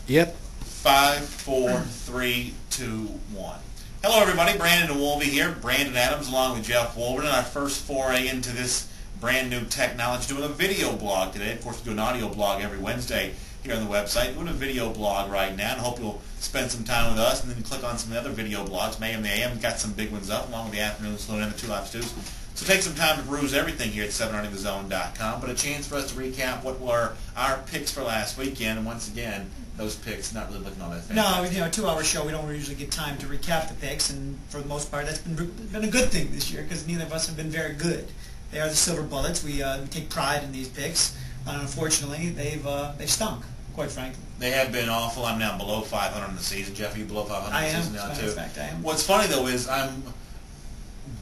Yep. 5, 4, 3, 2, 1. Hello, everybody. Brandon and Woolvey here. Brandon Adams along with Jeff Wolverton. Our first foray into this brand new technology, doing a video blog today. Of course, we do an audio blog every Wednesday here on the website. Doing a video blog right now, and hope you'll spend some time with us and then click on some other video blogs. May and the AM got some big ones up, along with the afternoon saloon and the 2 Live Stews. So take some time to peruse everything here at 7runingthezone.com, but a chance for us to recap what were our picks for last weekend. And once again, those picks not really looking all that fantastic. No, a 2-hour show, we don't usually get time to recap the picks, and for the most part, that's been a good thing this year because neither of us have been very good. They are the silver bullets. We take pride in these picks, and unfortunately, they've stunk, quite frankly. They have been awful. I'm now below 500 in the season. Jeff, are you below 500 in the season now, too? In fact, I am. What's funny, though, is I'm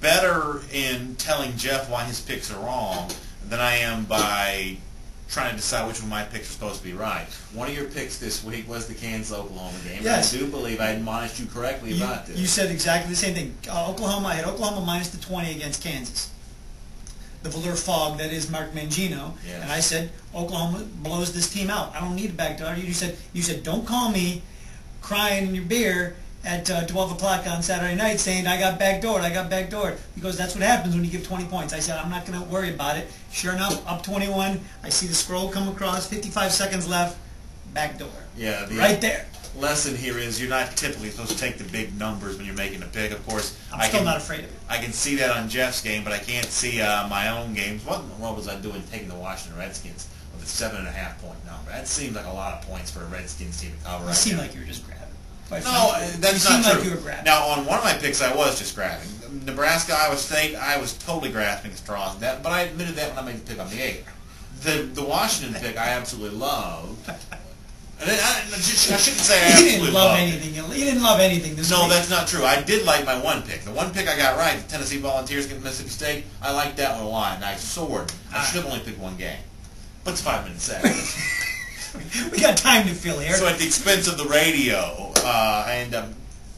better in telling Jeff why his picks are wrong than I am by trying to decide which one of my picks are supposed to be right. One of your picks this week was the Kansas-Oklahoma game. Yes. I do believe I admonished you correctly about this. You said exactly the same thing. Oklahoma, I had Oklahoma minus the 20 against Kansas. The velour fog that is Mark Mangino, yes. And I said Oklahoma blows this team out. I don't need a backdoor. You said don't call me crying in your beer at 12 o'clock on Saturday night saying I got backdoored, because that's what happens when you give 20 points. I said I'm not going to worry about it. Sure enough, up 21. I see the scroll come across. 55 seconds left. Backdoor. Yeah, right there. Lesson here is you're not typically supposed to take the big numbers when you're making a pick. Of course, I'm still not afraid of it. I can see that on Jeff's game, but I can't see my own games. What in the world was I doing taking the Washington Redskins with a 7.5 point number? That seems like a lot of points for a Redskins team to cover. It seemed like you were just grabbing. No, that's not true. Like you were grabbing. Now, on one of my picks, I was just grabbing. Nebraska, Iowa State, I was totally grasping at straws. But I admitted that when I made the pick on the 8th. The Washington pick, I absolutely loved. And I shouldn't say I absolutely loved anything. You didn't love anything this week. No, that's not true. I did like my one pick. The one pick I got right, the Tennessee Volunteers against Mississippi State, I liked that one a lot, and I soared. I should have only picked one game. But it's 5 minutes second. We got time to fill here. So at the expense of the radio, I end up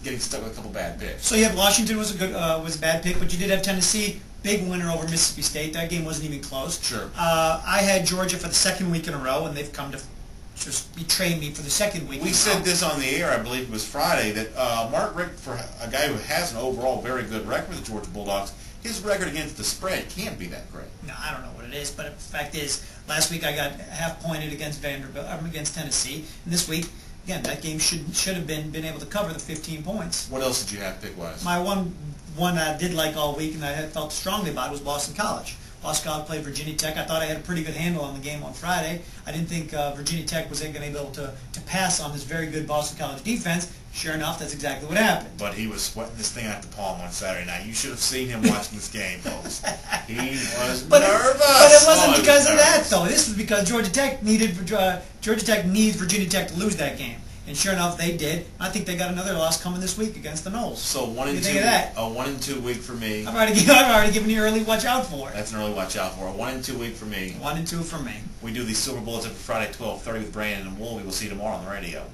getting stuck with a couple bad picks. So you have Washington was a bad pick, but you did have Tennessee, big winner over Mississippi State. That game wasn't even close. Sure. I had Georgia for the second week in a row, and they've come to just betray me for the second week. We said this on the air, I believe it was Friday, that Mark Richt, for a guy who has an overall very good record with the Georgia Bulldogs, his record against the spread can't be that great. No, I don't know what it is, but the fact is, last week I got half-pointed against against Tennessee, and this week, again, that game should have been able to cover the 15 points. What else did you have pick-wise? My one I did like all week, and I had felt strongly about was Boston College. Boston College played Virginia Tech. I thought I had a pretty good handle on the game on Friday. I didn't think Virginia Tech was going to be able to pass on this very good Boston College defense. Sure enough, that's exactly what happened. But he was sweating this thing out the palm on Saturday night. You should have seen him watching this game, folks. He was nervous. But it wasn't because of that, though. This was because Georgia Tech needs Virginia Tech to lose that game. And sure enough, they did. I think they got another loss coming this week against the Knowles. So 1 and 2. A 1 and 2 week for me. I've already given you early watch out for. That's an early watch out for. A 1 and 2 week for me. 1 and 2 for me. We do these Silver Bullets every Friday, 12:30 with Brandon and Wool. We will see you tomorrow on the radio.